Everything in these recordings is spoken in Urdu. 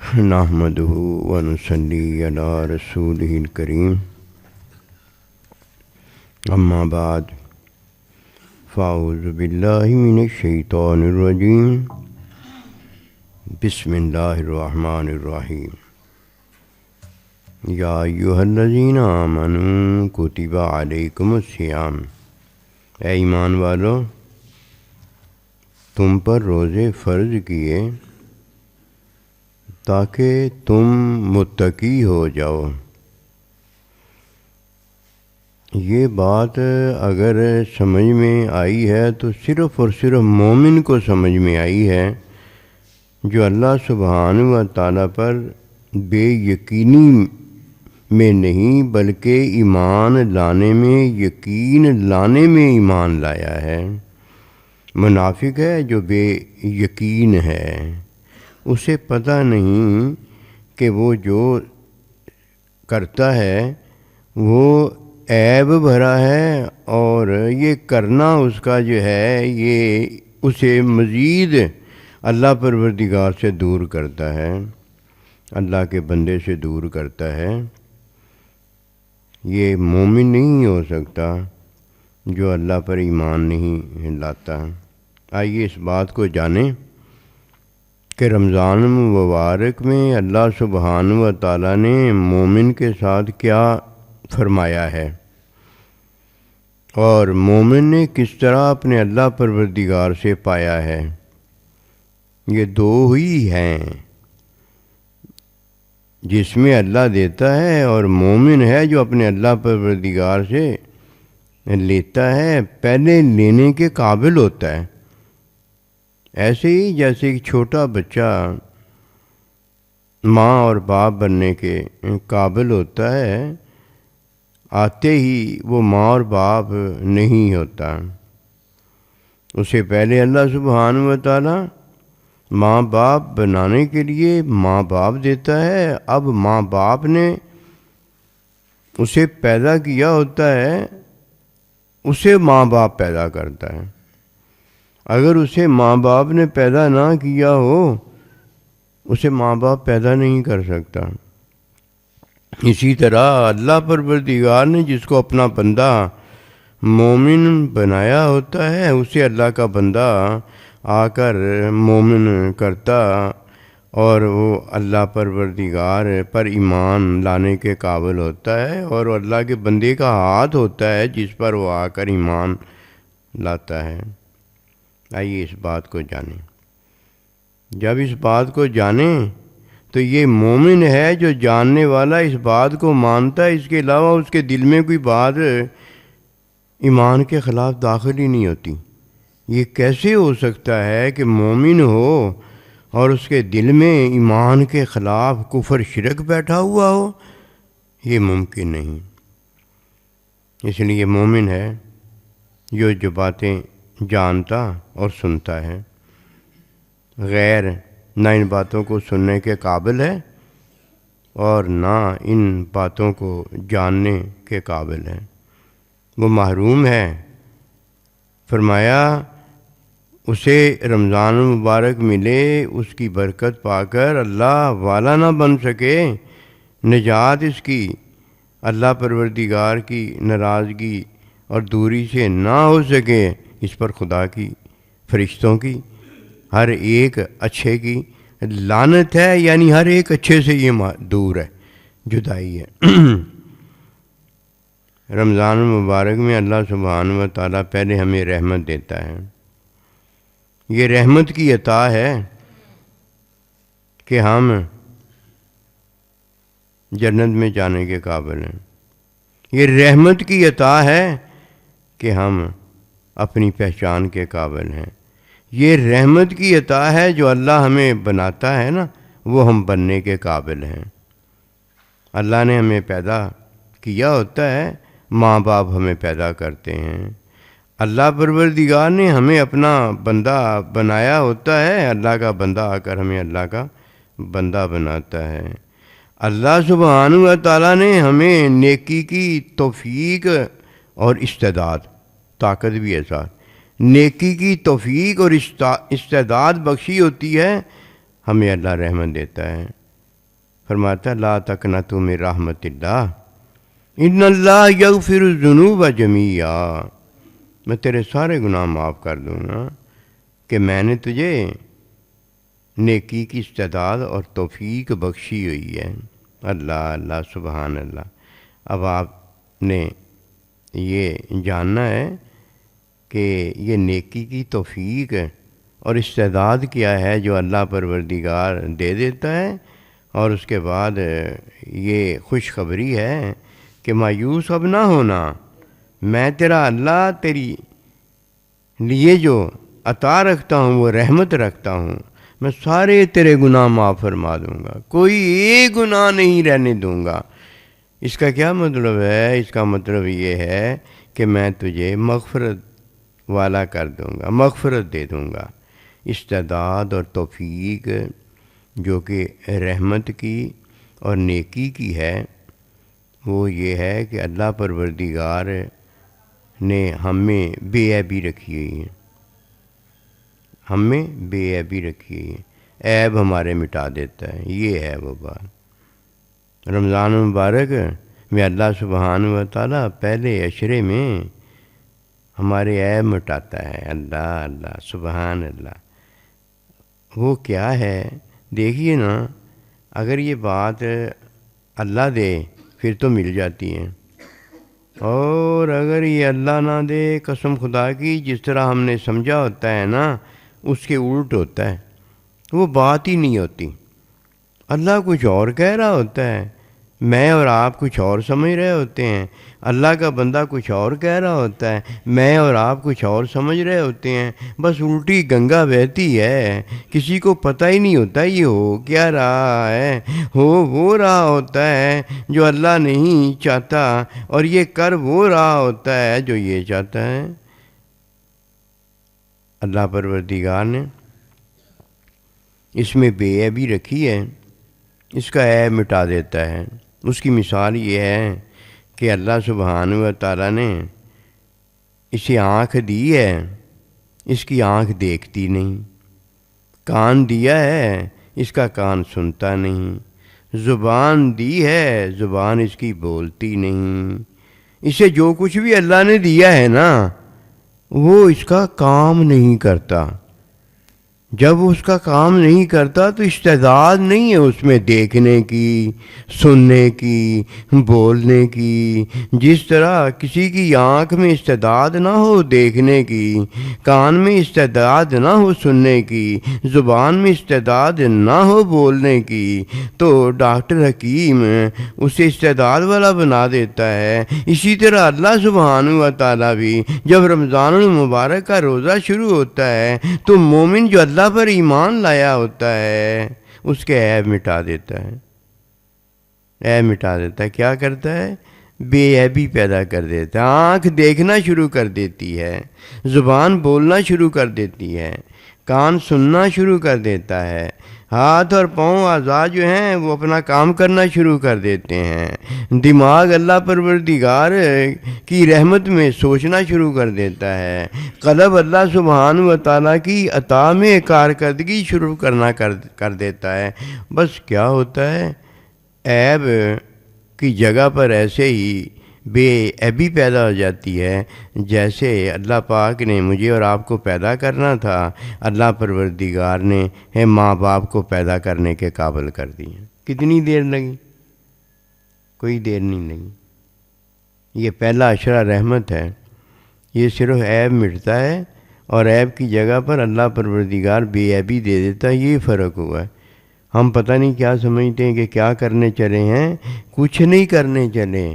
نحمده ونصلي على رسوله الكريم اما بعد فاعوذ بالله من الشيطان الرجيم بسم الله الرحمن الرحيم یا ایھا الذین آمنوا کتب علیکم الصیام، اے ایمان والو تم پر روزے فرض کیے تاکہ تم متقی ہو جاؤ۔ یہ بات اگر سمجھ میں آئی ہے تو صرف اور صرف مومن کو سمجھ میں آئی ہے، جو اللہ سبحانہ و تعالیٰ پر بے یقینی میں نہیں بلکہ ایمان لانے میں، یقین لانے میں ایمان لایا ہے۔ منافق ہے جو بے یقین ہے، اسے پتہ نہیں کہ وہ جو کرتا ہے وہ عیب بھرا ہے، اور یہ کرنا اس کا جو ہے یہ اسے مزید اللہ پروردگار سے دور کرتا ہے، اللہ کے بندے سے دور کرتا ہے۔ یہ مومن نہیں ہو سکتا جو اللہ پر ایمان نہیں لاتا۔ آئیے اس بات کو جانیں کہ رمضان مبارک میں اللہ سبحانہ و تعالیٰ نے مومن کے ساتھ کیا فرمایا ہے، اور مومن نے کس طرح اپنے اللہ پروردگار سے پایا ہے۔ یہ دو ہی ہیں، جس میں اللہ دیتا ہے، اور مومن ہے جو اپنے اللہ پروردگار سے لیتا ہے، پہلے لینے کے قابل ہوتا ہے۔ ایسے ہی جیسے ایک چھوٹا بچہ ماں اور باپ بننے کے قابل ہوتا ہے، آتے ہی وہ ماں اور باپ نہیں ہوتا۔ اسے پہلے اللہ سبحانہ و تعالیٰ ماں باپ بنانے کے لیے ماں باپ دیتا ہے، اب ماں باپ نے اسے پیدا کیا ہوتا ہے، اسے ماں باپ پیدا کرتا ہے۔ اگر اسے ماں باپ نے پیدا نہ کیا ہو، اسے ماں باپ پیدا نہیں کر سکتا۔ اسی طرح اللہ پروردگار نے جس کو اپنا بندہ مومن بنایا ہوتا ہے، اسے اللہ کا بندہ آ کر مومن کرتا، اور وہ اللہ پروردگار پر ایمان لانے کے قابل ہوتا ہے، اور اللہ کے بندے کا ہاتھ ہوتا ہے جس پر وہ آ کر ایمان لاتا ہے۔ آئیے اس بات کو جانیں۔ جب اس بات کو جانیں تو یہ مومن ہے جو جاننے والا اس بات کو مانتا ہے، اس کے علاوہ اس کے دل میں کوئی بات ایمان کے خلاف داخل ہی نہیں ہوتی۔ یہ کیسے ہو سکتا ہے کہ مومن ہو اور اس کے دل میں ایمان کے خلاف کفر شرک بیٹھا ہوا ہو؟ یہ ممکن نہیں۔ اس لیے مومن ہے جو باتیں جانتا اور سنتا ہے، غیر نہ ان باتوں کو سننے کے قابل ہے اور نہ ان باتوں کو جاننے کے قابل ہے، وہ محروم ہے۔ فرمایا اسے رمضان مبارک ملے، اس کی برکت پا کر اللہ والا نہ بن سکے، نجات اس کی اللہ پروردگار کی ناراضگی اور دوری سے نہ ہو سکے، اس پر خدا کی، فرشتوں کی، ہر ایک اچھے کی لعنت ہے، یعنی ہر ایک اچھے سے یہ دور ہے، جدائی ہے۔ رمضان مبارک میں اللہ سبحانہ و تعالیٰ پہلے ہمیں رحمت دیتا ہے۔ یہ رحمت کی عطا ہے کہ ہم جنت میں جانے کے قابل ہیں۔ یہ رحمت کی عطا ہے کہ ہم اپنی پہچان کے قابل ہیں۔ یہ رحمت کی عطا ہے جو اللہ ہمیں بناتا ہے نا، وہ ہم بننے کے قابل ہیں۔ اللہ نے ہمیں پیدا کیا ہوتا ہے، ماں باپ ہمیں پیدا کرتے ہیں۔ اللہ پروردگار نے ہمیں اپنا بندہ بنایا ہوتا ہے، اللہ کا بندہ آ کر ہمیں اللہ کا بندہ بناتا ہے۔ اللہ سبحانہ و تعالیٰ نے ہمیں نیکی کی توفیق اور استعداد، طاقت بھی ہے ساتھ، نیکی کی توفیق اور استعداد بخشی ہوتی ہے، ہمیں اللہ رحمت دیتا ہے۔ فرماتا لا تقنطوا من رحمت اللہ ان اللہ یغفر الذنوب جمیعا، میں تیرے سارے گناہ معاف کر دوں گا کہ میں نے تجھے نیکی کی استعداد اور توفیق بخشی ہوئی ہے۔ اللہ اللہ سبحان اللہ۔ اب آپ نے یہ جاننا ہے کہ یہ نیکی کی توفیق اور استعداد کیا ہے جو اللہ پروردگار دے دیتا ہے، اور اس کے بعد یہ خوشخبری ہے کہ مایوس اب نہ ہونا، میں تیرا اللہ تیری لیے جو عطا رکھتا ہوں وہ رحمت رکھتا ہوں، میں سارے تیرے گناہ معاف فرما دوں گا، کوئی ایک گناہ نہیں رہنے دوں گا۔ اس کا کیا مطلب ہے؟ اس کا مطلب یہ ہے کہ میں تجھے مغفرت والا کر دوں گا، مغفرت دے دوں گا۔ استعداد اور توفیق جو کہ رحمت کی اور نیکی کی ہے، وہ یہ ہے کہ اللہ پروردگار نے ہم میں بے عیبی رکھی ہوئی ہے، ہم میں بے عیبی رکھی ہوئی ہے، عیب ہمارے مٹا دیتا ہے، یہ ہے وہ بات۔ رمضان مبارک میں اللہ سبحانہ و تعالیٰ پہلے عشرے میں ہمارے عیب مٹاتا ہے۔ اللہ اللہ سبحان اللہ۔ وہ کیا ہے دیکھیے نا، اگر یہ بات اللہ دے پھر تو مل جاتی ہیں، اور اگر یہ اللہ نہ دے، قسم خدا کی جس طرح ہم نے سمجھا ہوتا ہے نا اس کے الٹ ہوتا ہے، وہ بات ہی نہیں ہوتی۔ اللہ کچھ اور کہہ رہا ہوتا ہے، میں اور آپ کچھ اور سمجھ رہے ہوتے ہیں، اللہ کا بندہ کچھ اور کہہ رہا ہوتا ہے، میں اور آپ کچھ اور سمجھ رہے ہوتے ہیں، بس الٹی گنگا بہتی ہے، کسی کو پتہ ہی نہیں ہوتا یہ ہو کیا رہا ہے، ہو وہ رہا ہوتا ہے جو اللہ نہیں چاہتا، اور یہ کر وہ رہا ہوتا ہے جو یہ چاہتا ہے۔ اللہ پروردگار نے اس میں بے عیبی رکھی ہے، اس کا عیب مٹا دیتا ہے۔ اس کی مثال یہ ہے کہ اللہ سبحانہ و تعالیٰ نے اسے آنکھ دی ہے، اس کی آنکھ دیکھتی نہیں، کان دیا ہے، اس کا کان سنتا نہیں، زبان دی ہے، زبان اس کی بولتی نہیں۔ اسے جو کچھ بھی اللہ نے دیا ہے نا وہ اس کا کام نہیں کرتا۔ جب اس کا کام نہیں کرتا تو استعداد نہیں ہے اس میں دیکھنے کی، سننے کی، بولنے کی۔ جس طرح کسی کی آنکھ میں استعداد نہ ہو دیکھنے کی، کان میں استعداد نہ ہو سننے کی، زبان میں استعداد نہ ہو بولنے کی، تو ڈاکٹر حکیم اسے استعداد والا بنا دیتا ہے۔ اسی طرح اللہ سبحانہ و تعالیٰ بھی جب رمضان المبارک کا روزہ شروع ہوتا ہے تو مومن جو اللہ پر ایمان لایا ہوتا ہے اس کے عیب مٹا دیتا ہے، عیب مٹا دیتا ہے۔ کیا کرتا ہے؟ بے عیبی پیدا کر دیتا ہے، آنکھ دیکھنا شروع کر دیتی ہے، زبان بولنا شروع کر دیتی ہے، کان سننا شروع کر دیتا ہے، ہاتھ اور پاؤں اعضاء جو ہیں وہ اپنا کام کرنا شروع کر دیتے ہیں، دماغ اللہ پروردگار کی رحمت میں سوچنا شروع کر دیتا ہے، قلب اللہ سبحانہ و تعالیٰ کی عطا میں کارکردگی شروع کرنا کر دیتا ہے۔ بس کیا ہوتا ہے؟ عیب کی جگہ پر ایسے ہی بے عیبی پیدا ہو جاتی ہے، جیسے اللہ پاک نے مجھے اور آپ کو پیدا کرنا تھا، اللہ پروردگار نے ماں باپ کو پیدا کرنے کے قابل کر دی۔ کتنی دیر لگی؟ کوئی دیر نہیں لگی۔ یہ پہلا عشرہ رحمت ہے، یہ صرف عیب مٹتا ہے اور عیب کی جگہ پر اللہ پروردگار بے عیبی دے دیتا ہے۔ یہ فرق ہوا ہے۔ ہم پتہ نہیں کیا سمجھتے ہیں کہ کیا کرنے چلے ہیں، کچھ نہیں کرنے چلے،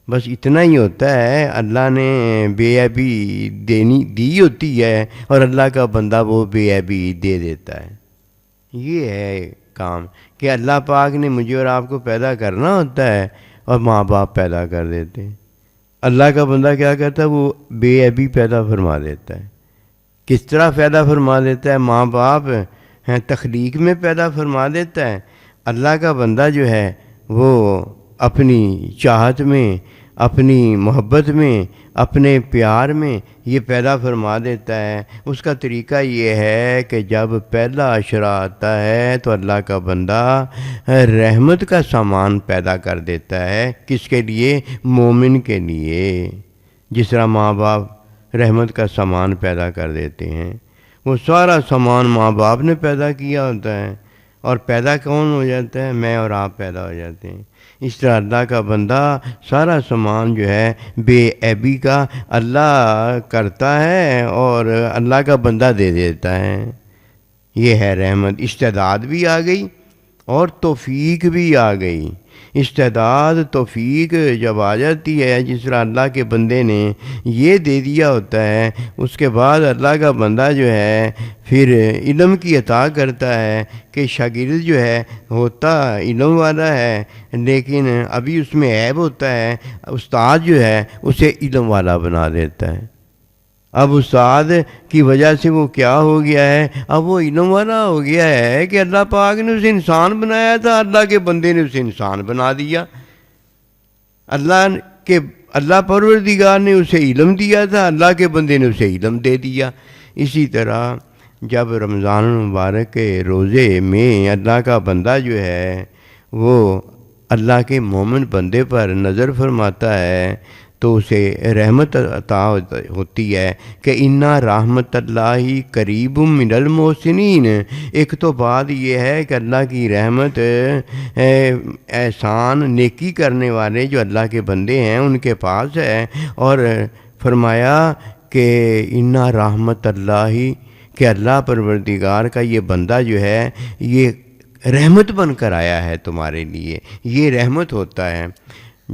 بس اتنا ہی ہوتا ہے اللہ نے بے عیبی دی ہوتی ہے اور اللہ کا بندہ وہ بے عیبی دے دیتا ہے۔ یہ ہے کام کہ اللہ پاک نے مجھے اور آپ کو پیدا کرنا ہوتا ہے اور ماں باپ پیدا کر دیتے ہیں۔ اللہ کا بندہ کیا کرتا ہے؟ وہ بے عیبی پیدا فرما دیتا ہے۔ کس طرح پیدا فرما دیتا ہے؟ ماں باپ ہیں تخلیق میں پیدا فرما دیتا ہے۔ اللہ کا بندہ جو ہے وہ اپنی چاہت میں اپنی محبت میں، اپنے پیار میں یہ پیدا فرما دیتا ہے۔ اس کا طریقہ یہ ہے کہ جب پہلا عشرہ آتا ہے تو اللہ کا بندہ رحمت کا سامان پیدا کر دیتا ہے۔ کس کے لیے؟ مومن کے لیے۔ جس طرح ماں باپ رحمت کا سامان پیدا کر دیتے ہیں، وہ سارا سامان ماں باپ نے پیدا کیا ہوتا ہے، اور پیدا کون ہو جاتا ہے؟ میں اور آپ پیدا ہو جاتے ہیں۔ اس طرح اللہ کا بندہ سارا سامان جو ہے بے عیبی کا اللہ کرتا ہے اور اللہ کا بندہ دے دیتا ہے۔ یہ ہے رحمت۔ استعداد بھی آ گئی اور توفیق بھی آ گئی۔ استعداد توفیق جب آ جاتی ہے، جس طرح اللہ کے بندے نے یہ دے دیا ہوتا ہے، اس کے بعد اللہ کا بندہ جو ہے پھر علم کی عطا کرتا ہے کہ شاگرد جو ہے ہوتا علم والا ہے، لیکن ابھی اس میں عیب ہوتا ہے، استاد جو ہے اسے علم والا بنا دیتا ہے۔ اب استاد کی وجہ سے وہ کیا ہو گیا ہے؟ اب وہ علم والا ہو گیا ہے کہ اللہ پاک نے اسے انسان بنایا تھا، اللہ کے بندے نے اسے انسان بنا دیا۔ اللہ پروردگار نے اسے علم دیا تھا، اللہ کے بندے نے اسے علم دے دیا۔ اسی طرح جب رمضان المبارک کے روزے میں اللہ کا بندہ جو ہے وہ اللہ کے مومن بندے پر نظر فرماتا ہے تو اسے رحمت عطا ہوتی ہے کہ اِنَّ رحمت اللہ قریب من المحسنین۔ ایک تو بات یہ ہے کہ اللہ کی رحمت احسان نیکی کرنے والے جو اللہ کے بندے ہیں ان کے پاس ہے، اور فرمایا کہ اِنَّ رحمت اللہ، کہ اللہ پروردگار کا یہ بندہ جو ہے یہ رحمت بن کر آیا ہے تمہارے لیے۔ یہ رحمت ہوتا ہے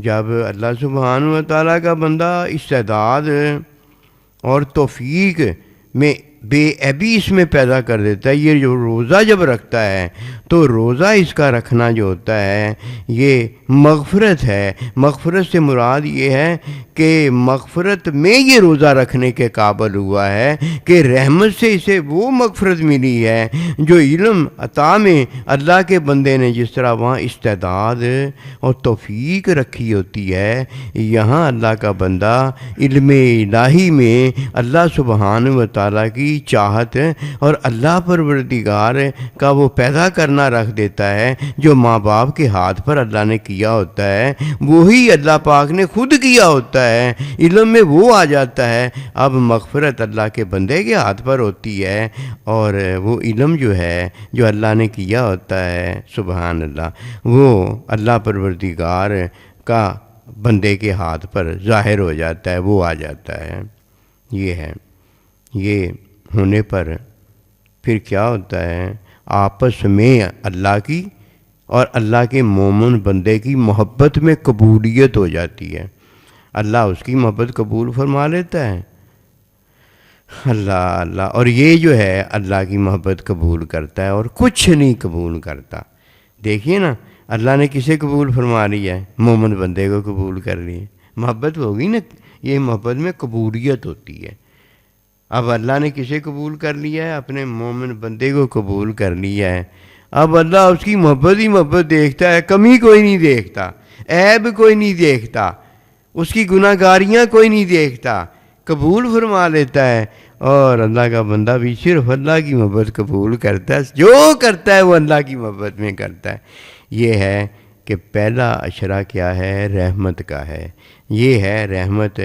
جب اللہ سبحانہ و تعالیٰ کا بندہ استعداد اور توفیق میں بے عیبی اس میں پیدا کر دیتا ہے۔ یہ جو روزہ جب رکھتا ہے تو روزہ اس کا رکھنا جو ہوتا ہے یہ مغفرت ہے۔ مغفرت سے مراد یہ ہے کہ مغفرت میں یہ روزہ رکھنے کے قابل ہوا ہے کہ رحمت سے اسے وہ مغفرت ملی ہے جو علم عطا میں اللہ کے بندے نے جس طرح وہاں استعداد اور توفیق رکھی ہوتی ہے، یہاں اللہ کا بندہ علم الہی میں اللہ سبحانہ و تعالیٰ کی چاہت اور اللہ پروردگار کا وہ پیدا کرنا رکھ دیتا ہے جو ماں باپ کے ہاتھ پر اللہ نے کیا ہوتا ہے، وہی اللہ پاک نے خود کیا ہوتا ہے۔ علم میں وہ آ جاتا ہے، اب مغفرت اللہ کے بندے کے ہاتھ پر ہوتی ہے، اور وہ علم جو ہے جو اللہ نے کیا ہوتا ہے سبحان اللہ، وہ اللہ پروردگار کا بندے کے ہاتھ پر ظاہر ہو جاتا ہے، وہ آ جاتا ہے۔ یہ ہے، یہ ہونے پر پھر کیا ہوتا ہے؟ آپس میں اللہ کی اور اللہ کے مومن بندے کی محبت میں قبولیت ہو جاتی ہے۔ اللہ اس کی محبت قبول فرما لیتا ہے، اللہ اور یہ جو ہے اللہ کی محبت قبول کرتا ہے اور کچھ نہیں قبول کرتا۔ دیکھیے نا، اللہ نے کسے قبول فرما لیا ہے؟ مومن بندے کو قبول کر لیے۔ محبت ہوگی نا، یہ محبت میں قبولیت ہوتی ہے۔ اب اللہ نے کسے قبول کر لیا ہے؟ اپنے مومن بندے کو قبول کر لیا ہے۔ اب اللہ اس کی محبت ہی محبت دیکھتا ہے، کمی کوئی نہیں دیکھتا، عیب کوئی نہیں دیکھتا، اس کی گناہ گاریاں کوئی نہیں دیکھتا، قبول فرما لیتا ہے۔ اور اللہ کا بندہ بھی صرف اللہ کی محبت قبول کرتا ہے، جو کرتا ہے وہ اللہ کی محبت میں کرتا ہے۔ یہ ہے کہ پہلا عشرہ کیا ہے؟ رحمت کا ہے۔ یہ ہے رحمت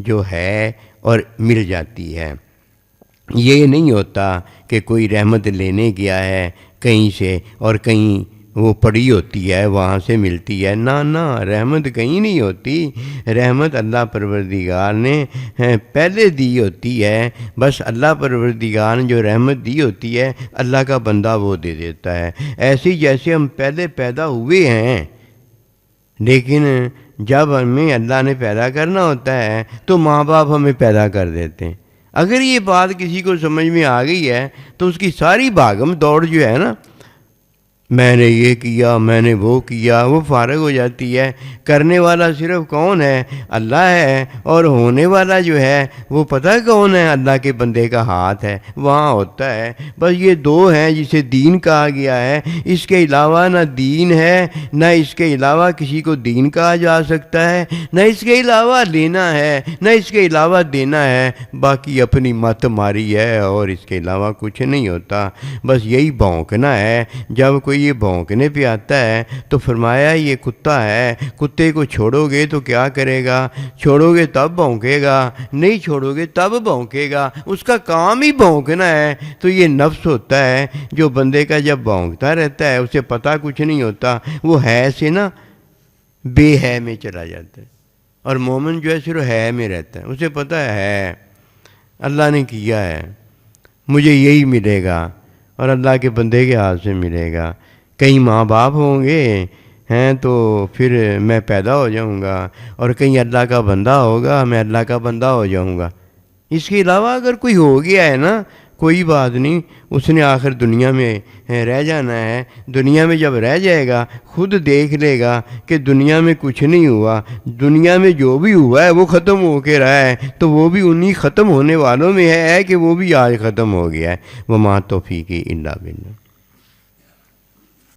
جو ہے اور مل جاتی ہے۔ یہ نہیں ہوتا کہ کوئی رحمت لینے گیا ہے کہیں سے اور کہیں وہ پڑی ہوتی ہے وہاں سے ملتی ہے، نہ رحمت کہیں نہیں ہوتی۔ رحمت اللہ پروردگار نے پہلے دی ہوتی ہے، بس اللہ پروردگار نے جو رحمت دی ہوتی ہے اللہ کا بندہ وہ دے دیتا ہے۔ ایسے جیسے ہم پہلے پیدا ہوئے ہیں، لیکن جب ہمیں اللہ نے پیدا کرنا ہوتا ہے تو ماں باپ ہمیں پیدا کر دیتے ہیں۔ اگر یہ بات کسی کو سمجھ میں آ گئی ہے تو اس کی ساری بھاگم دوڑ جو ہے نا میں نے یہ کیا، میں نے وہ کیا، وہ فارغ ہو جاتی ہے۔ کرنے والا صرف کون ہے؟ اللہ ہے، اور ہونے والا جو ہے وہ پتہ کون ہے؟ اللہ کے بندے کا ہاتھ ہے، وہاں ہوتا ہے۔ بس یہ دو ہیں جسے دین کہا گیا ہے، اس کے علاوہ نہ دین ہے، نہ اس کے علاوہ کسی کو دین کہا جا سکتا ہے، نہ اس کے علاوہ لینا ہے، نہ اس کے علاوہ دینا ہے۔ باقی اپنی مت ماری ہے اور اس کے علاوہ کچھ نہیں ہوتا۔ بس یہی بھونکنا ہے۔ جب کوئی یہ بھونکنے پہ آتا ہے تو فرمایا یہ کتا ہے، کتے کو چھوڑو گے تو کیا کرے گا؟ چھوڑو گے تب بھونکے گا، نہیں چھوڑو گے تب بھونکے گا، اس کا کام ہی بھونکنا ہے۔ تو یہ نفس ہوتا ہے جو بندے کا جب بھونکتا رہتا ہے، اسے پتہ کچھ نہیں ہوتا، وہ ہے سے نا بے ہے میں چلا جاتا ہے۔ اور مومن جو ہے صرف ہے میں رہتا ہے، اسے پتہ ہے اللہ نے کیا ہے، مجھے یہی ملے گا، اور اللہ کے بندے کے ہاتھ سے ملے گا۔ کئی ماں باپ ہوں گے ہیں تو پھر میں پیدا ہو جاؤں گا، اور کہیں اللہ کا بندہ ہوگا، میں اللہ کا بندہ ہو جاؤں گا۔ اس کے علاوہ اگر کوئی ہو گیا ہے نا، کوئی بات نہیں، اس نے آخر دنیا میں رہ جانا ہے۔ دنیا میں جب رہ جائے گا خود دیکھ لے گا کہ دنیا میں کچھ نہیں ہوا، دنیا میں جو بھی ہوا ہے وہ ختم ہو کے رہا ہے، تو وہ بھی انہی ختم ہونے والوں میں ہے کہ وہ بھی آج ختم ہو گیا ہے۔ وما توفیقی الا باللہ۔